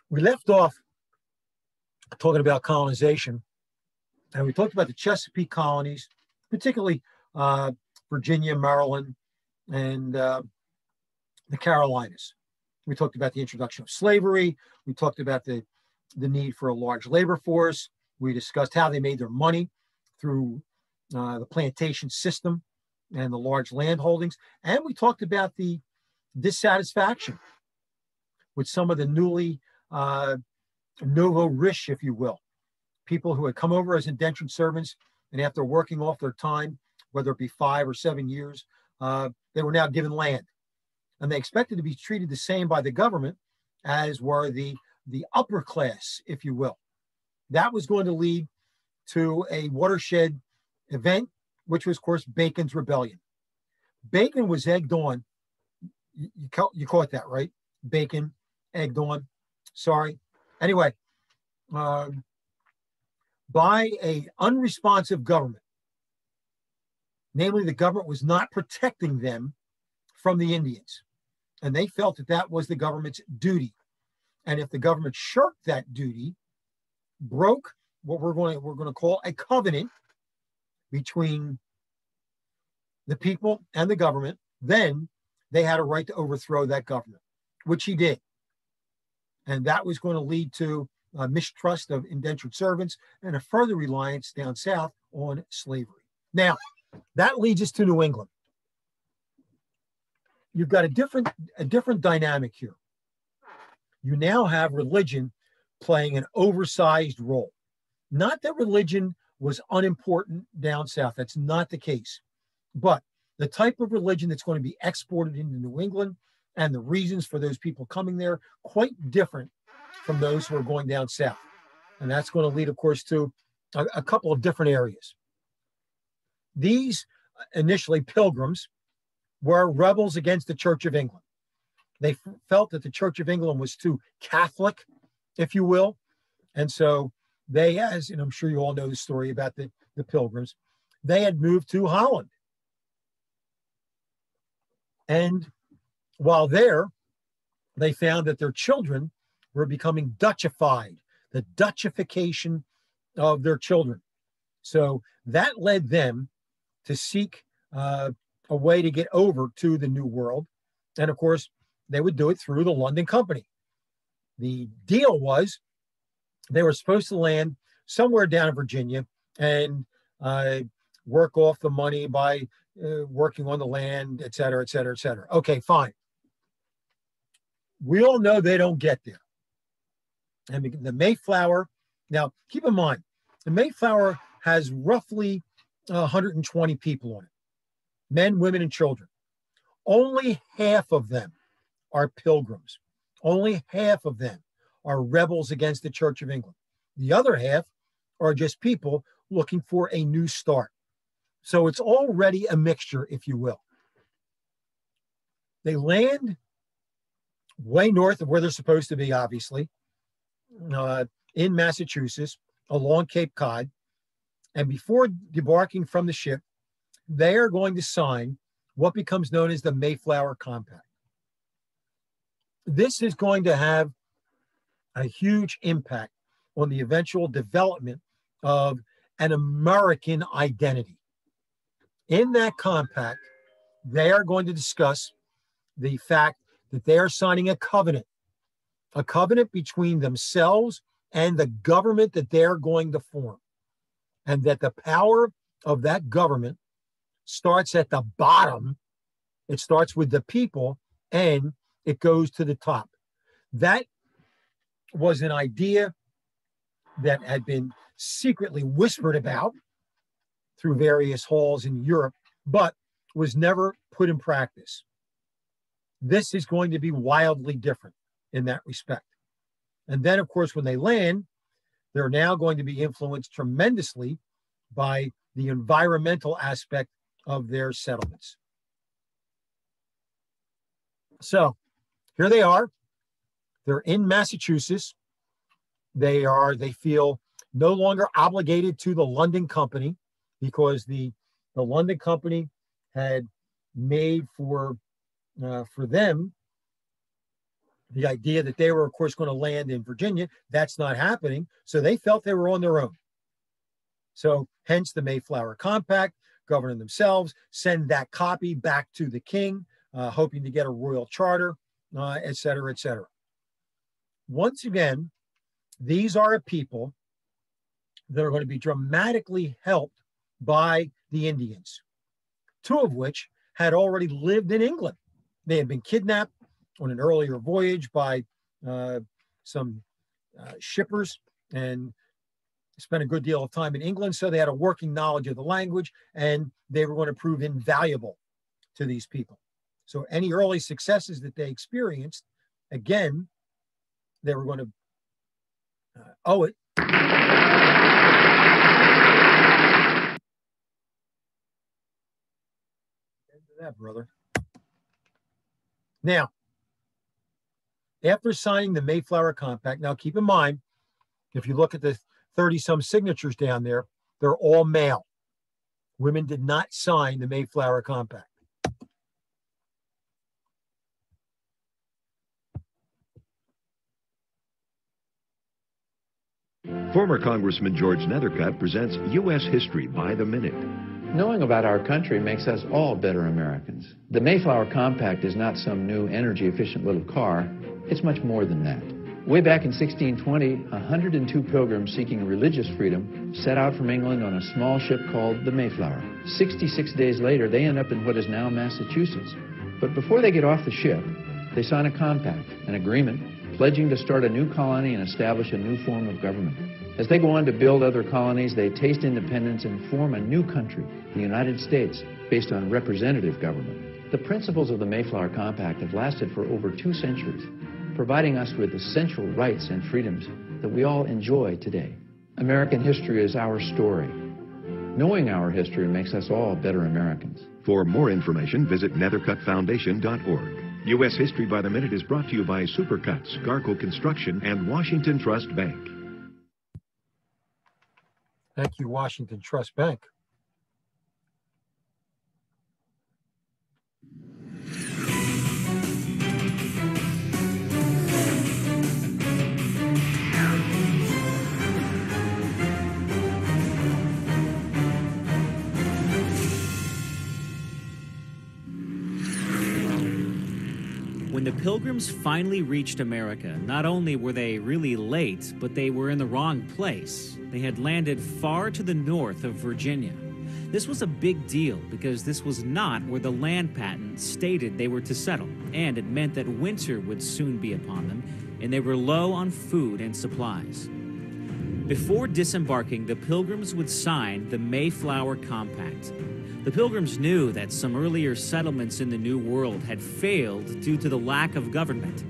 We left off talking about colonization, and we talked about the Chesapeake colonies, particularly Virginia, Maryland, and the Carolinas. We talked about the introduction of slavery. We talked about the need for a large labor force. We discussed how they made their money through the plantation system and the large land holdings. And we talked about the dissatisfaction with some of the newly nouveau riche, if you will, people who had come over as indentured servants, and after working off their time, whether it be 5 or 7 years, they were now given land. And they expected to be treated the same by the government as were the upper class, if you will. That was going to lead to a watershed event, which was, of course, Bacon's Rebellion. Bacon was egged on. You caught that, right? Bacon, egged on. Sorry. Anyway, by an unresponsive government. Namely, the government was not protecting them from the Indians. And they felt that that was the government's duty. And if the government shirked that duty, broke what we're going to call a covenant between the people and the government, then they had a right to overthrow that government, which he did. And that was going to lead to a mistrust of indentured servants and a further reliance down south on slavery. Now, that leads us to New England. You've got a different dynamic here. You now have religion playing an oversized role. Not that religion was unimportant down south. That's not the case. But the type of religion that's going to be exported into New England and the reasons for those people coming there, quite different from those who are going down south. And that's going to lead, of course, to a couple of different areas. These initially pilgrims were rebels against the Church of England. They felt that the Church of England was too Catholic, if you will. And so they, and I'm sure you all know the story about the pilgrims, they had moved to Holland. And while there, they found that their children were becoming Dutchified, the Dutchification of their children. So that led them to seek a way to get over to the New World. And of course, they would do it through the London Company. The deal was they were supposed to land somewhere down in Virginia and work off the money by working on the land, et cetera, et cetera, et cetera. Okay, fine. We all know they don't get there. And the Mayflower, now keep in mind, the Mayflower has roughly 120 people on it. Men, women, and children. Only half of them are pilgrims. Only half of them are rebels against the Church of England. The other half are just people looking for a new start. So it's already a mixture, if you will. They land way north of where they're supposed to be, obviously, in Massachusetts, along Cape Cod. And before debarking from the ship, they are going to sign what becomes known as the Mayflower Compact. This is going to have a huge impact on the eventual development of an American identity. In that compact, they are going to discuss the fact that they are signing a covenant between themselves and the government that they're going to form, and that the power of that government starts at the bottom. It starts with the people and it goes to the top. That was an idea that had been secretly whispered about through various halls in Europe, but was never put in practice. This is going to be wildly different in that respect. And then, of course, when they land, they're now going to be influenced tremendously by the environmental aspect of their settlements. So here they are. They're in Massachusetts. They feel no longer obligated to the London Company, because the London Company had made for them The idea that they were, of course, going to land in Virginia, that's not happening. So they felt they were on their own. So hence the Mayflower Compact, govern themselves, send that copy back to the king, hoping to get a royal charter, et cetera, et cetera. Once again, these are a people that are going to be dramatically helped by the Indians, two of which had already lived in England. They had been kidnapped on an earlier voyage by some shippers and spent a good deal of time in England. So they had a working knowledge of the language, and they were going to prove invaluable to these people. So any early successes that they experienced, again, they were going to owe it. End of that, brother. Now, after signing the Mayflower Compact, now keep in mind, if you look at the 30-some signatures down there, they're all male. Women did not sign the Mayflower Compact. Former Congressman George Nethercutt presents U.S. History by the Minute. Knowing about our country makes us all better Americans. The Mayflower Compact is not some new energy-efficient little car. It's much more than that. Way back in 1620, 102 pilgrims seeking religious freedom set out from England on a small ship called the Mayflower. 66 days later, they end up in what is now Massachusetts. But before they get off the ship, they sign a compact, an agreement, pledging to start a new colony and establish a new form of government. As they go on to build other colonies, they taste independence and form a new country, the United States, based on representative government. The principles of the Mayflower Compact have lasted for over 2 centuries, providing us with essential rights and freedoms that we all enjoy today. American history is our story. Knowing our history makes us all better Americans. For more information, visit nethercuttfoundation.org. U.S. History by the Minute is brought to you by Supercuts, Garco Construction, and Washington Trust Bank. Thank you, Washington Trust Bank. When the Pilgrims finally reached America, not only were they really late, but they were in the wrong place. They had landed far to the north of Virginia. This was a big deal because this was not where the land patent stated they were to settle, and it meant that winter would soon be upon them, and they were low on food and supplies. Before disembarking, the Pilgrims would sign the Mayflower Compact. The Pilgrims knew that some earlier settlements in the New World had failed due to the lack of government.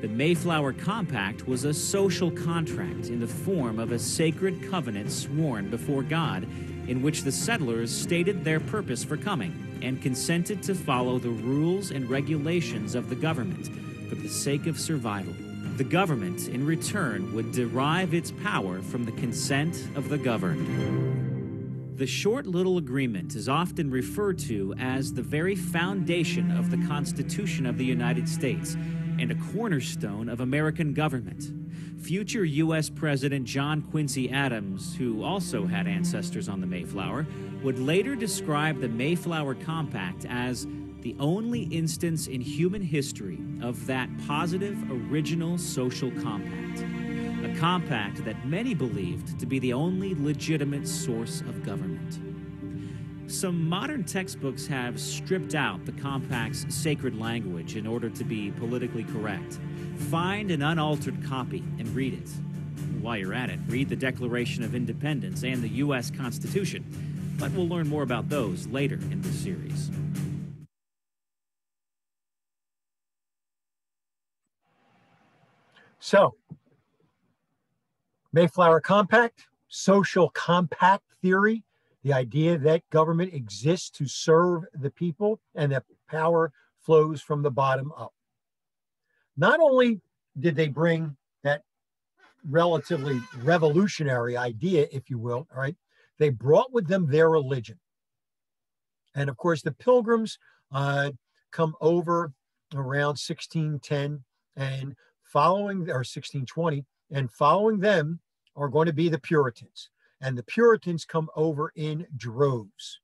The Mayflower Compact was a social contract in the form of a sacred covenant sworn before God, in which the settlers stated their purpose for coming and consented to follow the rules and regulations of the government for the sake of survival. The government, in return, would derive its power from the consent of the governed. The short little agreement is often referred to as the very foundation of the Constitution of the United States and a cornerstone of American government. Future U.S. President John Quincy Adams, who also had ancestors on the Mayflower, would later describe the Mayflower Compact as the only instance in human history of that positive, original social compact. A compact that many believed to be the only legitimate source of government. Some modern textbooks have stripped out the compact's sacred language in order to be politically correct. Find an unaltered copy and read it. While you're at it, read the Declaration of Independence and the U.S. Constitution, but we'll learn more about those later in this series. So, Mayflower Compact, social compact theory, the idea that government exists to serve the people and that power flows from the bottom up. Not only did they bring that relatively revolutionary idea, if you will, all right, they brought with them their religion. And of course, the Pilgrims come over around 1610 and following, or 1620, and following them are going to be the Puritans. And the Puritans come over in droves.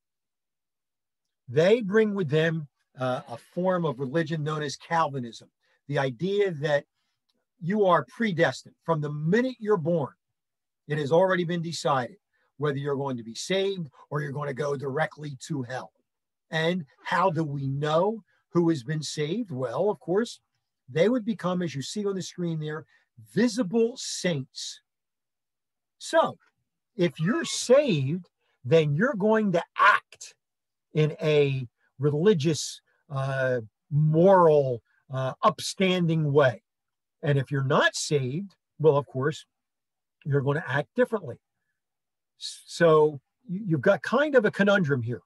They bring with them a form of religion known as Calvinism, the idea that you are predestined from the minute you're born. It has already been decided whether you're going to be saved or you're going to go directly to hell. And how do we know who has been saved? Well, of course, they would become, as you see on the screen there, visible saints. So if you're saved, then you're going to act in a religious, moral, upstanding way. And if you're not saved, well, of course, you're going to act differently. So you've got kind of a conundrum here.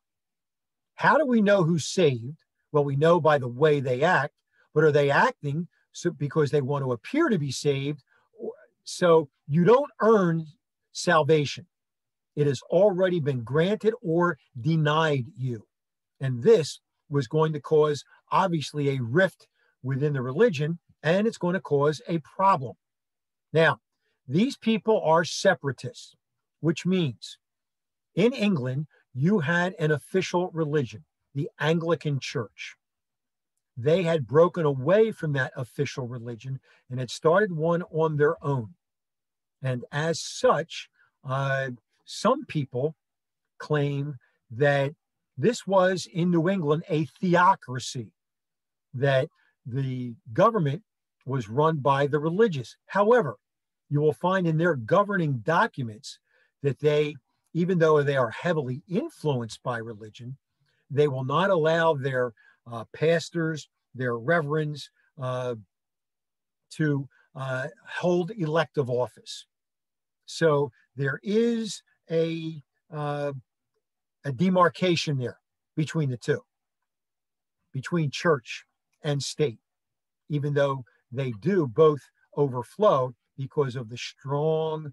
How do we know who's saved? Well, we know by the way they act, but are they acting because they want to appear to be saved? So you don't earn salvation. It has already been granted or denied you. And this was going to cause, obviously, a rift within the religion, and it's going to cause a problem. Now, these people are separatists, which means in England, you had an official religion, the Anglican Church. They had broken away from that official religion and had started one on their own. And as such, some people claim that this was in New England a theocracy, that the government was run by the religious. However, you will find in their governing documents that they, even though they are heavily influenced by religion, they will not allow their pastors, their reverends to hold elective office. So there is a demarcation there between the two, between church and state, even though they do both overflow because of the strong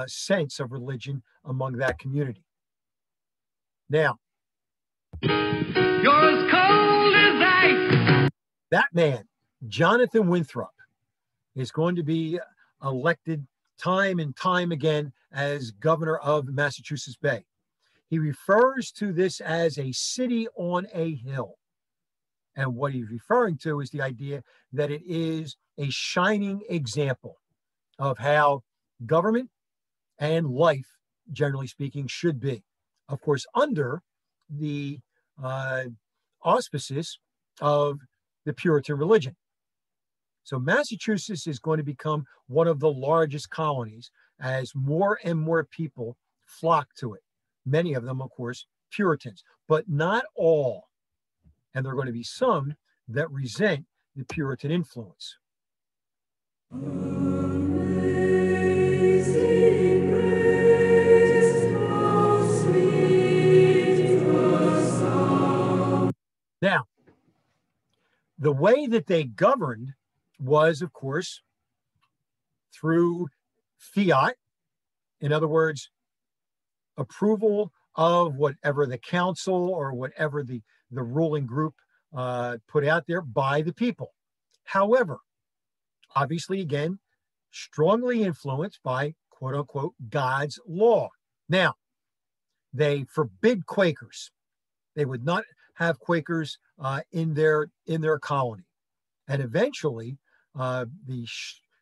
sense of religion among that community. Now, you're as cold as ice. That man, Jonathan Winthrop, is going to be elected time and time again as governor of Massachusetts Bay. He refers to this as a city on a hill. And what he's referring to is the idea that it is a shining example of how government and life, generally speaking, should be. Of course, under the auspices of the Puritan religion. So Massachusetts is going to become one of the largest colonies as more and more people flock to it. Many of them, of course, Puritans, but not all. And there are going to be some that resent the Puritan influence. Now, the way that they governed was, of course, through fiat. In other words, approval of whatever the council or whatever the ruling group put out there by the people. However, obviously, again, strongly influenced by, quote unquote, God's law. Now, they forbid Quakers. They would not have Quakers in their colony. And eventually, the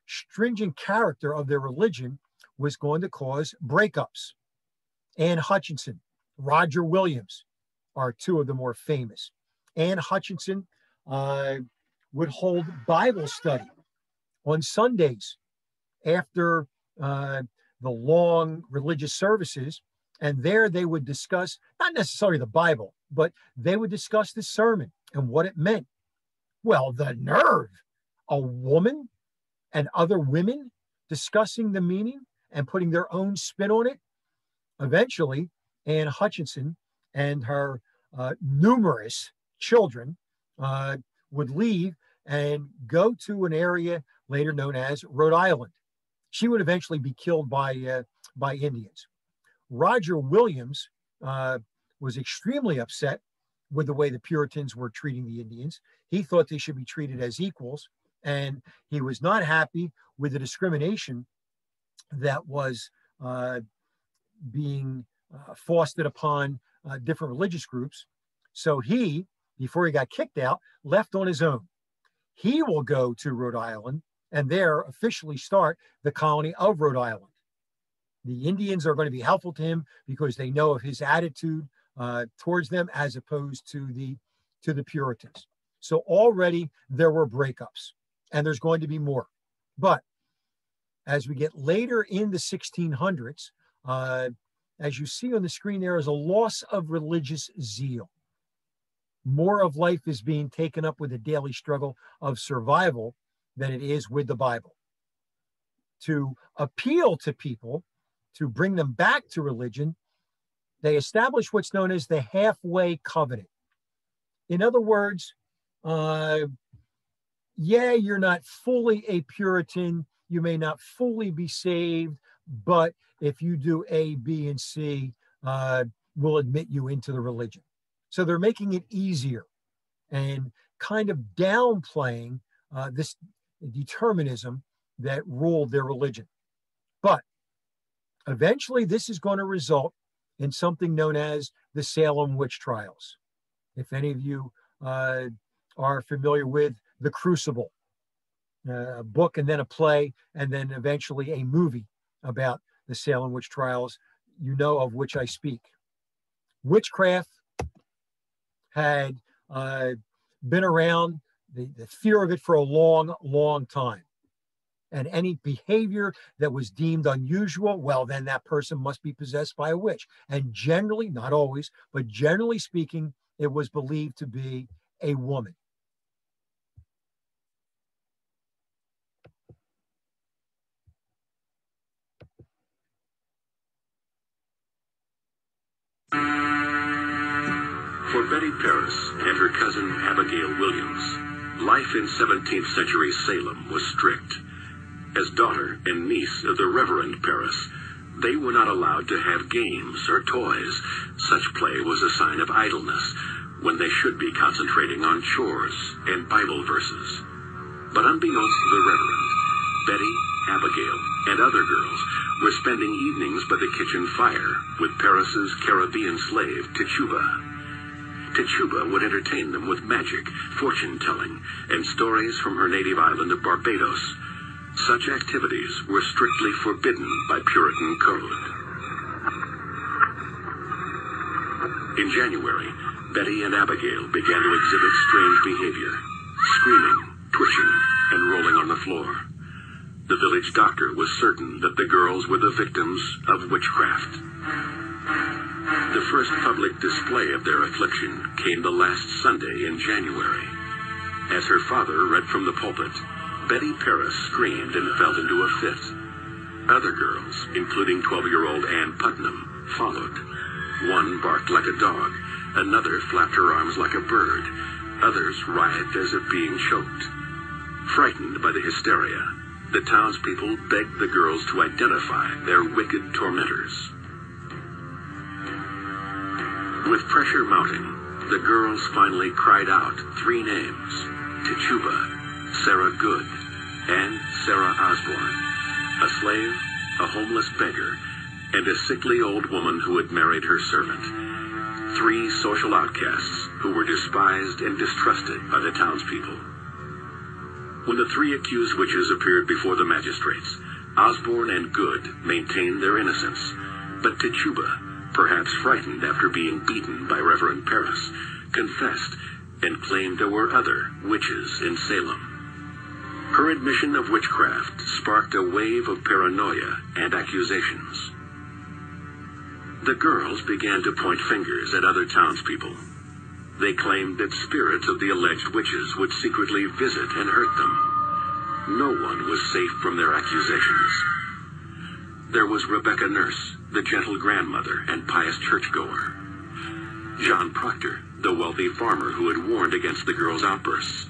stringent character of their religion was going to cause breakups. Anne Hutchinson, Roger Williams are two of the more famous. Anne Hutchinson would hold Bible study on Sundays after the long religious services. And there they would discuss, not necessarily the Bible, but they would discuss the sermon and what it meant. Well, the nerve, a woman and other women discussing the meaning and putting their own spin on it. Eventually, Anne Hutchinson and her numerous children would leave and go to an area later known as Rhode Island. She would eventually be killed by Indians. Roger Williams was extremely upset with the way the Puritans were treating the Indians. He thought they should be treated as equals. And he was not happy with the discrimination that was being foisted upon different religious groups. So he, before he got kicked out, left on his own. He will go to Rhode Island and there officially start the colony of Rhode Island. The Indians are going to be helpful to him because they know of his attitude towards them as opposed to the Puritans. So already there were breakups, and there's going to be more. But as we get later in the 1600s, as you see on the screen, there is a loss of religious zeal. More of life is being taken up with the daily struggle of survival than it is with the Bible. To appeal to people, to bring them back to religion, they establish what's known as the halfway covenant. In other words, yeah, you're not fully a Puritan, you may not fully be saved, but if you do A, B, and C, we'll admit you into the religion. So they're making it easier and kind of downplaying this determinism that ruled their religion. But eventually this is going to result in something known as the Salem witch trials. If any of you are familiar with The Crucible, a book and then a play and then eventually a movie about the Salem witch trials, you know of which I speak. Witchcraft had been around, the fear of it, for a long, long time. And any behavior that was deemed unusual, well, then that person must be possessed by a witch. And generally, not always, but generally speaking, it was believed to be a woman. For Betty Paris and her cousin Abigail Williams, life in 17th century Salem was strict. As daughter and niece of the Reverend Paris, they were not allowed to have games or toys. Such play was a sign of idleness, when they should be concentrating on chores and Bible verses. But unbeknownst to the Reverend, Betty, Abigail, and other girls were spending evenings by the kitchen fire with Paris's Caribbean slave, Tituba. Tituba would entertain them with magic, fortune-telling, and stories from her native island of Barbados. Such activities were strictly forbidden by Puritan code. In January, Betty and Abigail began to exhibit strange behavior, screaming, twitching, and rolling on the floor. The village doctor was certain that the girls were the victims of witchcraft. The first public display of their affliction came the last Sunday in January. As her father read from the pulpit, Betty Paris screamed and fell into a fit. Other girls, including 12-year-old Ann Putnam, followed. One barked like a dog, another flapped her arms like a bird, others writhed as if being choked. Frightened by the hysteria, the townspeople begged the girls to identify their wicked tormentors. With pressure mounting, the girls finally cried out 3 names: Tituba, Sarah Good, and Sarah Osborne, a slave, a homeless beggar, and a sickly old woman who had married her servant. 3 social outcasts who were despised and distrusted by the townspeople. When the 3 accused witches appeared before the magistrates, Osborne and Good maintained their innocence, but Tituba, perhaps frightened after being beaten by Reverend Paris, confessed and claimed there were other witches in Salem. Her admission of witchcraft sparked a wave of paranoia and accusations. The girls began to point fingers at other townspeople. They claimed that spirits of the alleged witches would secretly visit and hurt them. No one was safe from their accusations. There was Rebecca Nurse, the gentle grandmother and pious churchgoer. John Proctor, the wealthy farmer who had warned against the girls' outbursts.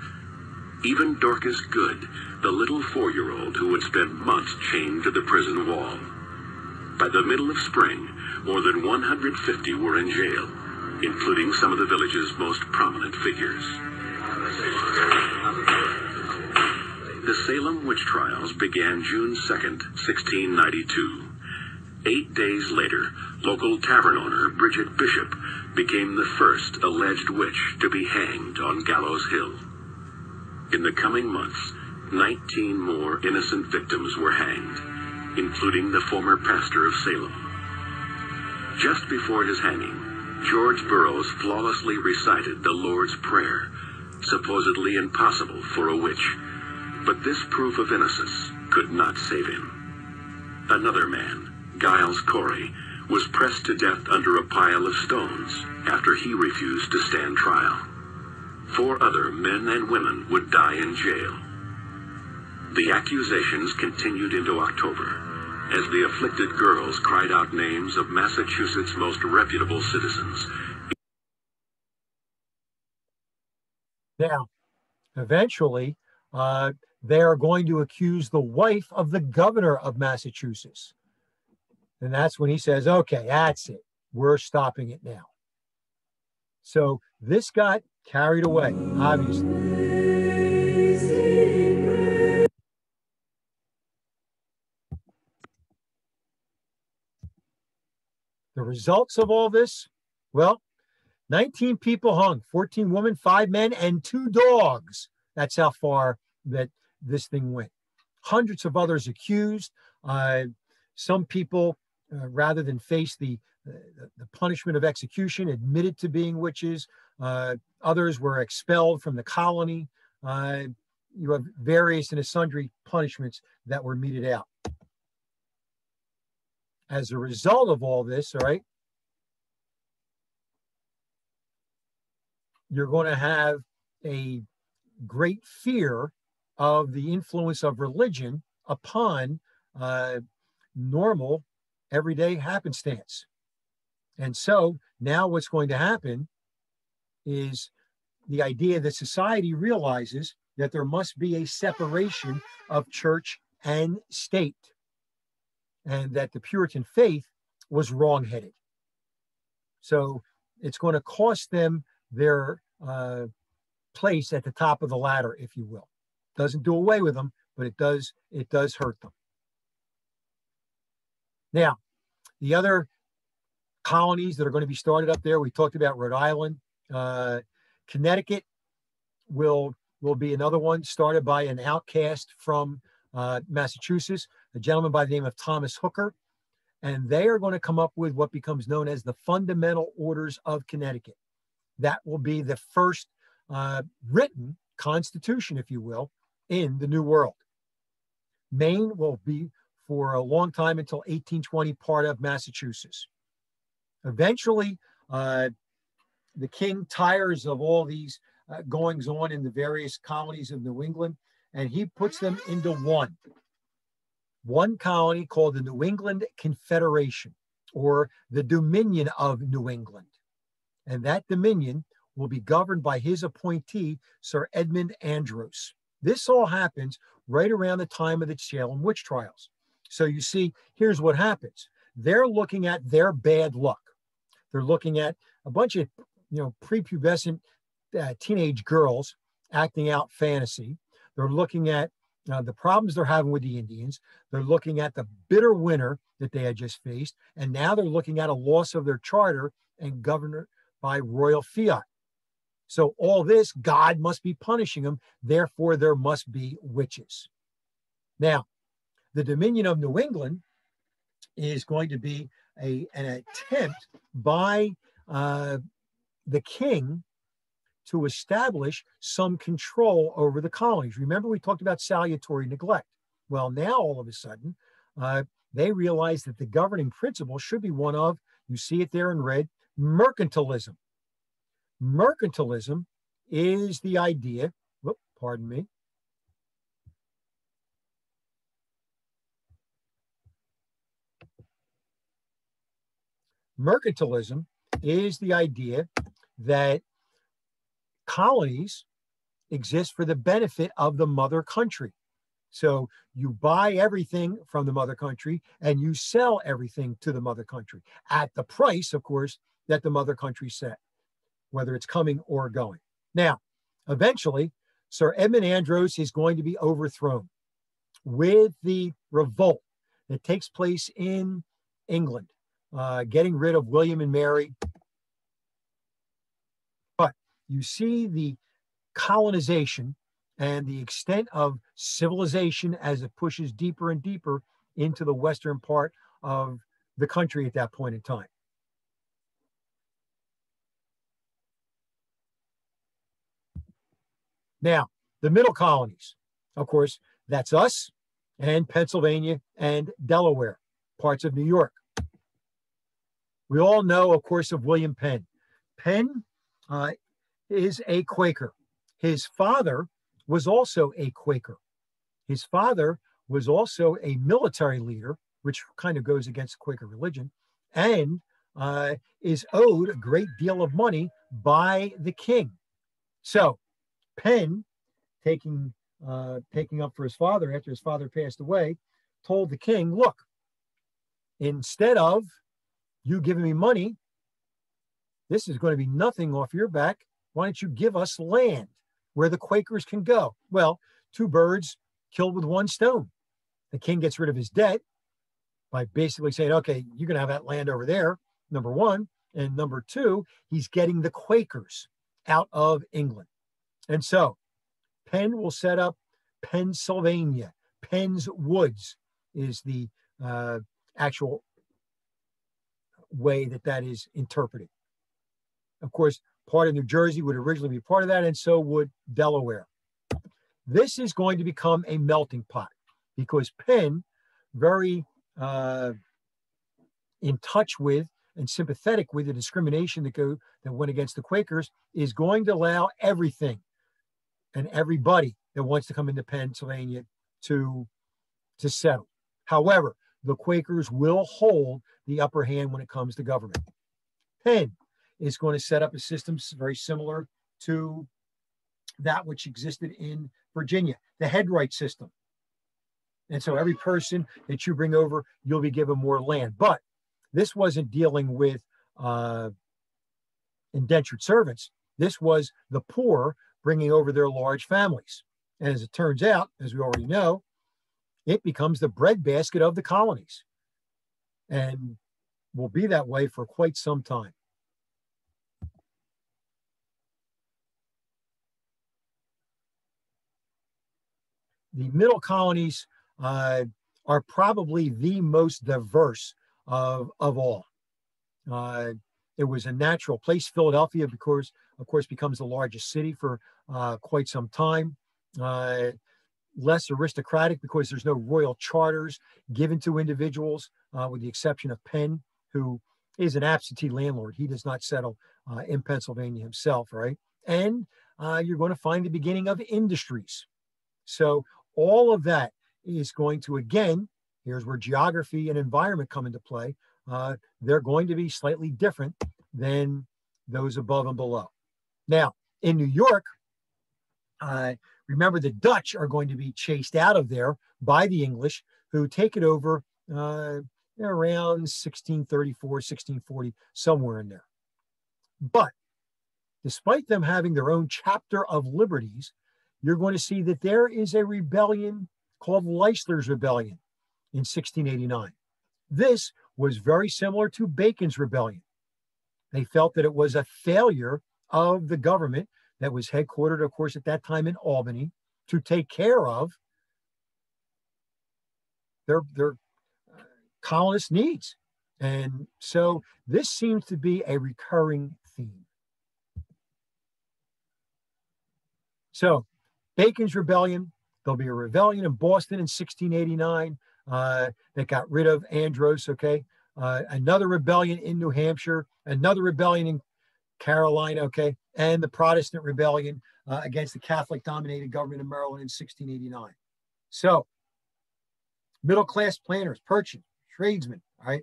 Even Dorcas Good, the little 4-year-old who would spend months chained to the prison wall. By the middle of spring, more than 150 were in jail, including some of the village's most prominent figures. Salem witch trials began June 2nd, 1692. 8 days later, local tavern owner Bridget Bishop became the first alleged witch to be hanged on Gallows Hill. In the coming months, 19 more innocent victims were hanged, including the former pastor of Salem. Just before his hanging, George Burroughs flawlessly recited the Lord's Prayer, supposedly impossible for a witch. But this proof of innocence could not save him. Another man, Giles Corey, was pressed to death under a pile of stones after he refused to stand trial. 4 other men and women would die in jail. The accusations continued into October, as the afflicted girls cried out names of Massachusetts' most reputable citizens. Now, eventually, they are going to accuse the wife of the governor of Massachusetts. And that's when he says, okay, that's it. We're stopping it now. So this got carried away, obviously. The results of all this, well, 19 people hung, 14 women, 5 men, and 2 dogs. That's how far that this thing went. Hundreds of others accused. Some people, rather than face the punishment of execution, admitted to being witches. Others were expelled from the colony. You have various and sundry punishments that were meted out. As a result of all this, all right, you're going to have a great fear of the influence of religion upon normal, everyday happenstance. And so now what's going to happen is the idea that society realizes that there must be a separation of church and state, and that the Puritan faith was wrong-headed. So it's going to cost them their place at the top of the ladder, if you will. Doesn't do away with them, but it does hurt them. Now, the other colonies that are going to be started up there, we talked about Rhode Island. Connecticut will be another one started by an outcast from Massachusetts, a gentleman by the name of Thomas Hooker. And they are going to come up with what becomes known as the Fundamental Orders of Connecticut. That will be the first written constitution, if you will, in the New World. Maine will be for a long time until 1820 part of Massachusetts. Eventually, the king tires of all these goings on in the various colonies of New England, and he puts them into one colony called the New England Confederation, or the Dominion of New England. And that Dominion will be governed by his appointee, Sir Edmund Andros. This all happens right around the time of the Salem witch trials. So you see, here's what happens. They're looking at their bad luck. They're looking at a bunch of, prepubescent teenage girls acting out fantasy. They're looking at the problems they're having with the Indians. They're looking at the bitter winter that they had just faced. And now they're looking at a loss of their charter and governor by royal fiat. So all this, God must be punishing them. Therefore, there must be witches. Now, the Dominion of New England is going to be an attempt by the king to establish some control over the colonies. Remember, we talked about salutary neglect. Well, now all of a sudden, they realize that the governing principle should be one of, you see it there in red, mercantilism. Mercantilism is the idea, pardon me. Mercantilism is the idea that colonies exist for the benefit of the mother country. So you buy everything from the mother country and you sell everything to the mother country at the price, of course, that the mother country set, whether it's coming or going. Now, eventually, Sir Edmund Andros is going to be overthrown. with the revolt that takes place in England, getting rid of William and Mary. But you see the colonization and the extent of civilization as it pushes deeper and deeper into the western part of the country at that point in time. Now, the Middle Colonies, of course, that's us and Pennsylvania and Delaware, parts of New York. We all know, of course, of William Penn. Penn is a Quaker. His father was also a Quaker. His father was also a military leader, which kind of goes against Quaker religion, and is owed a great deal of money by the king. So Penn, taking up for his father after his father passed away, told the king, look, instead of you giving me money, this is going to be nothing off your back. Why don't you give us land where the Quakers can go? Well, two birds killed with one stone. The king gets rid of his debt by basically saying, okay, you're going to have that land over there, number one. And number two, he's getting the Quakers out of England. And so Penn will set up Pennsylvania. Penn's Woods is the actual way that is interpreted. Of course, part of New Jersey would originally be part of that, and so would Delaware. This is going to become a melting pot because Penn, very in touch with and sympathetic with the discrimination that went against the Quakers, is going to allow everything and everybody that wants to come into Pennsylvania to settle. However, the Quakers will hold the upper hand when it comes to government. Penn is going to set up a system very similar to that which existed in Virginia, the headright system. And so every person that you bring over, you'll be given more land. But this wasn't dealing with indentured servants. This was the poor bringing over their large families. And as it turns out, as we already know, it becomes the breadbasket of the colonies and will be that way for quite some time. The Middle Colonies are probably the most diverse of all. It was a natural place. Philadelphia, of course, becomes the largest city for quite some time. Less aristocratic because there's no royal charters given to individuals, with the exception of Penn, who is an absentee landlord. He does not settle in Pennsylvania himself, right? And you're going to find the beginning of industries. So all of that is going to, again, here's where geography and environment come into play. They're going to be slightly different than those above and below. Now, in New York, remember the Dutch are going to be chased out of there by the English, who take it over around 1634, 1640, somewhere in there. But despite them having their own chapter of liberties, you're going to see that there is a rebellion called Leisler's Rebellion in 1689. This was very similar to Bacon's Rebellion. They felt that it was a failure of the government that was headquartered, of course, at that time in Albany, to take care of their colonist needs. And so this seems to be a recurring theme. So Bacon's Rebellion, there'll be a rebellion in Boston in 1689 that got rid of Andros, okay? Another rebellion in New Hampshire, another rebellion in Carolina, okay? And the Protestant rebellion against the Catholic-dominated government in Maryland in 1689. So middle-class planters, merchants, tradesmen, all right?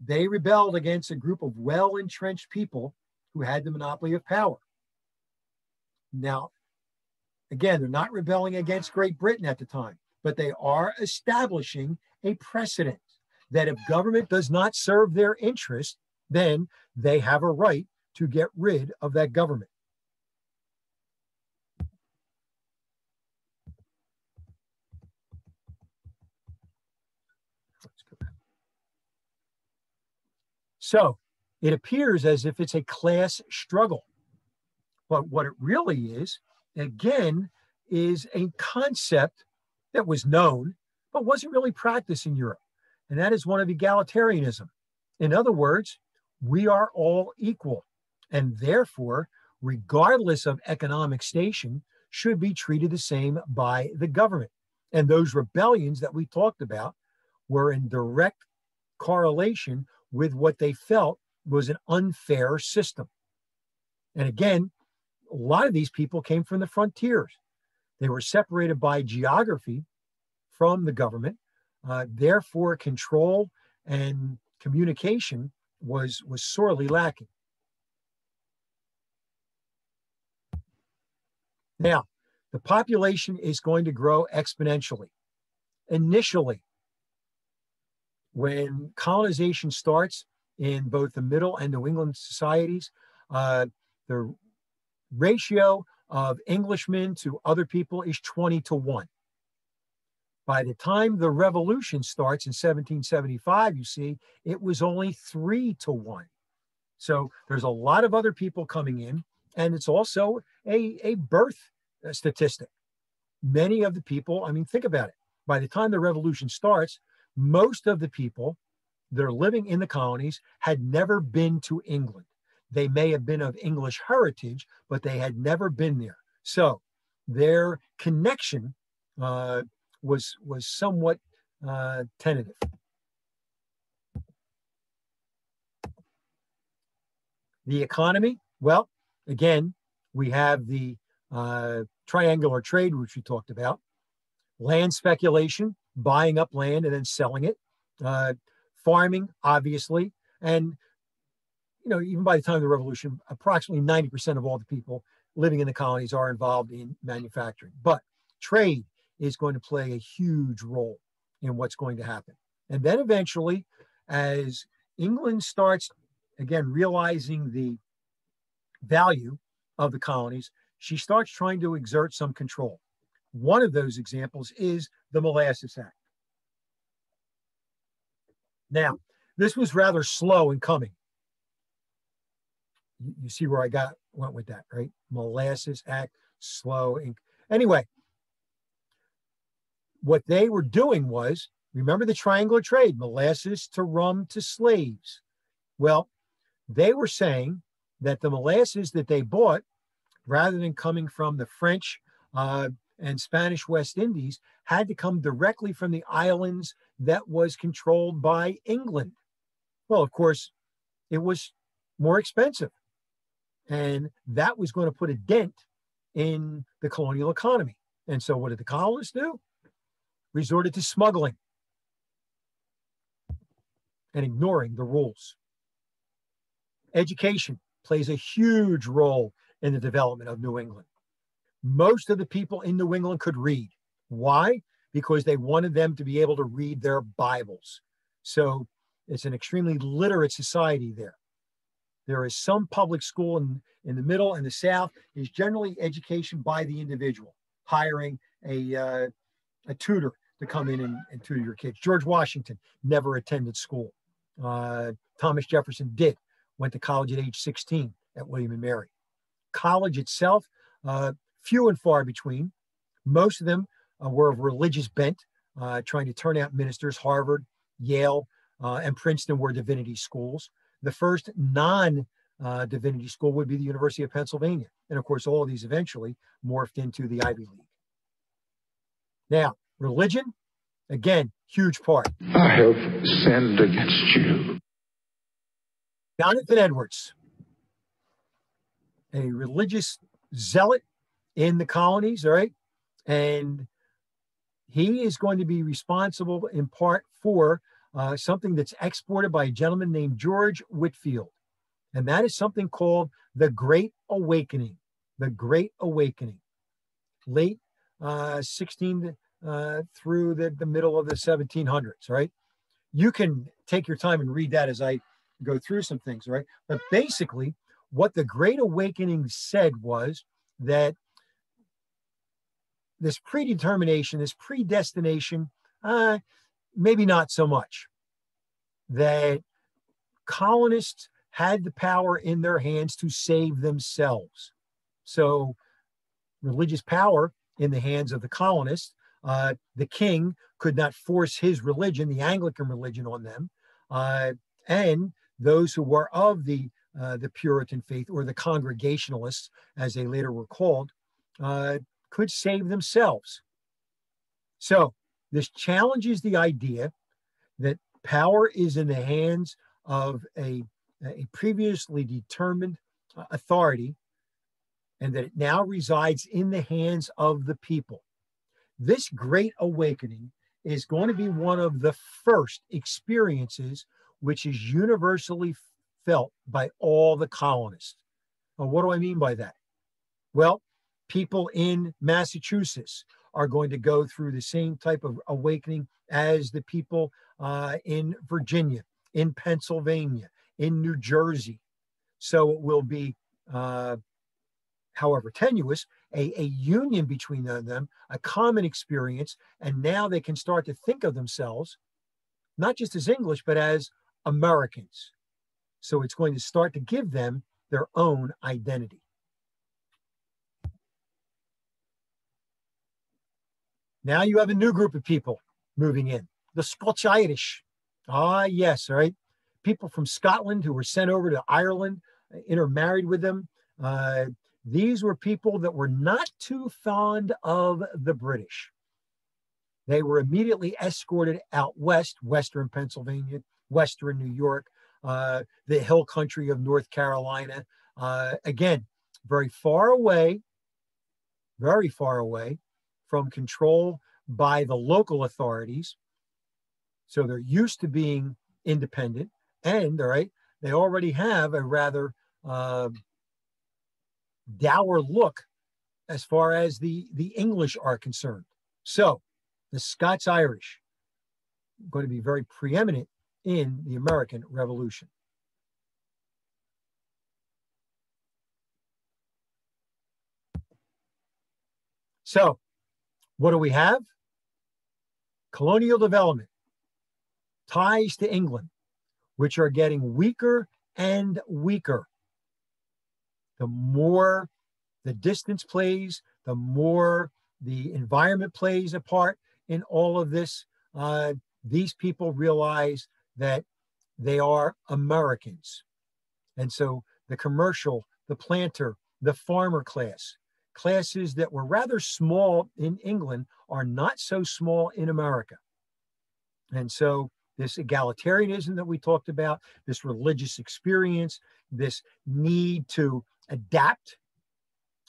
They rebelled against a group of well-entrenched people who had the monopoly of power. Now, again, they're not rebelling against Great Britain at the time, but they are establishing a precedent that if government does not serve their interest, then they have a right to get rid of that government. So it appears as if it's a class struggle. But what it really is, again, is a concept that was known, but wasn't really practiced in Europe. And that is one of egalitarianism. In other words, we are all equal. And therefore, regardless of economic station, should be treated the same by the government. And those rebellions that we talked about were in direct correlation with what they felt was an unfair system. And again, a lot of these people came from the frontiers. They were separated by geography from the government. Therefore, control and communication was sorely lacking. Now, the population is going to grow exponentially. Initially, when colonization starts in both the Middle and New England societies, the ratio of Englishmen to other people is 20-1. By the time the revolution starts in 1775, you see, it was only 3-1. So there's a lot of other people coming in, and it's also a birth statistic. Many of the people, I mean, think about it. By the time the revolution starts, most of the people that are living in the colonies had never been to England. They may have been of English heritage, but they had never been there. So their connection was somewhat tentative. The economy, well, again, we have the triangular trade, which we talked about, land speculation, buying up land and then selling it, farming, obviously, and even by the time of the revolution, approximately 90% of all the people living in the colonies are involved in manufacturing. But trade is going to play a huge role in what's going to happen. And then eventually, as England starts, again, realizing the value of the colonies, she starts trying to exert some control. One of those examples is the Molasses Act. Now, this was rather slow in coming. You see where I went with that, right? Molasses Act, slow. Anyway, what they were doing was, remember the triangular trade, molasses to rum to slaves. Well, they were saying that the molasses that they bought, rather than coming from the French and Spanish West Indies, had to come directly from the islands that was controlled by England. Well, of course, it was more expensive. And that was going to put a dent in the colonial economy. And so what did the colonists do? Resorted to smuggling and ignoring the rules. Education plays a huge role in the development of New England. Most of the people in New England could read. Why? Because they wanted them to be able to read their Bibles. So it's an extremely literate society there. There is some public school in the Middle and the South. Is generally education by the individual, hiring a tutor to come in and tutor your kids. George Washington never attended school. Thomas Jefferson did, went to college at age 16 at William and Mary. College itself, few and far between. Most of them were of religious bent, trying to turn out ministers. Harvard, Yale, and Princeton were divinity schools. The first non-divinity school would be the University of Pennsylvania. And of course, all of these eventually morphed into the Ivy League. Now, religion, again, huge part. I have sinned against you. Jonathan Edwards, a religious zealot in the colonies, all right? And he is going to be responsible in part for something that's exported by a gentleman named George Whitefield. And that is something called the Great Awakening. The Great Awakening. Late 16 through the middle of the 1700s, right? You can take your time and read that as I go through some things, right? But basically, what the Great Awakening said was that this predetermination, this predestination, maybe not so much. That colonists had the power in their hands to save themselves. So religious power in the hands of the colonists. The king could not force his religion, the Anglican religion, on them. And those who were of the Puritan faith, or the Congregationalists, as they later were called, could save themselves. So this challenges the idea that power is in the hands of a previously determined authority, and that it now resides in the hands of the people. This Great Awakening is going to be one of the first experiences which is universally felt by all the colonists. Now, what do I mean by that? Well, people in Massachusetts are going to go through the same type of awakening as the people in Virginia, in Pennsylvania, in New Jersey. So it will be, however tenuous, a union between them, a common experience, and now they can start to think of themselves not just as English, but as Americans. So it's going to start to give them their own identity. Now you have a new group of people moving in, the Scotch Irish. Ah, yes, all right. People from Scotland who were sent over to Ireland, intermarried with them. These were people that were not too fond of the British. They were immediately escorted out west, western Pennsylvania, western New York, the hill country of North Carolina. Again, very far away from control by the local authorities. So they're used to being independent, and all right, they already have a rather dour look as far as the English are concerned. So the Scots Irish are going to be very preeminent in the American Revolution. So what do we have? Colonial development, ties to England, which are getting weaker and weaker. The more the distance plays, the more the environment plays a part in all of this. These people realize that they are Americans. And so the commercial, the planter, the farmer class, classes that were rather small in England, are not so small in America. And so this egalitarianism that we talked about, this religious experience, this need to adapt,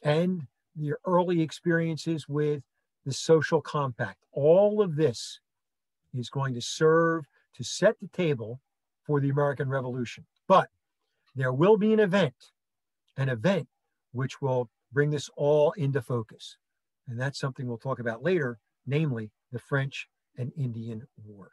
and the early experiences with the social compact, all of this is going to serve to set the table for the American Revolution. But there will be an event which will bring this all into focus. And that's something we'll talk about later, namely the French and Indian War.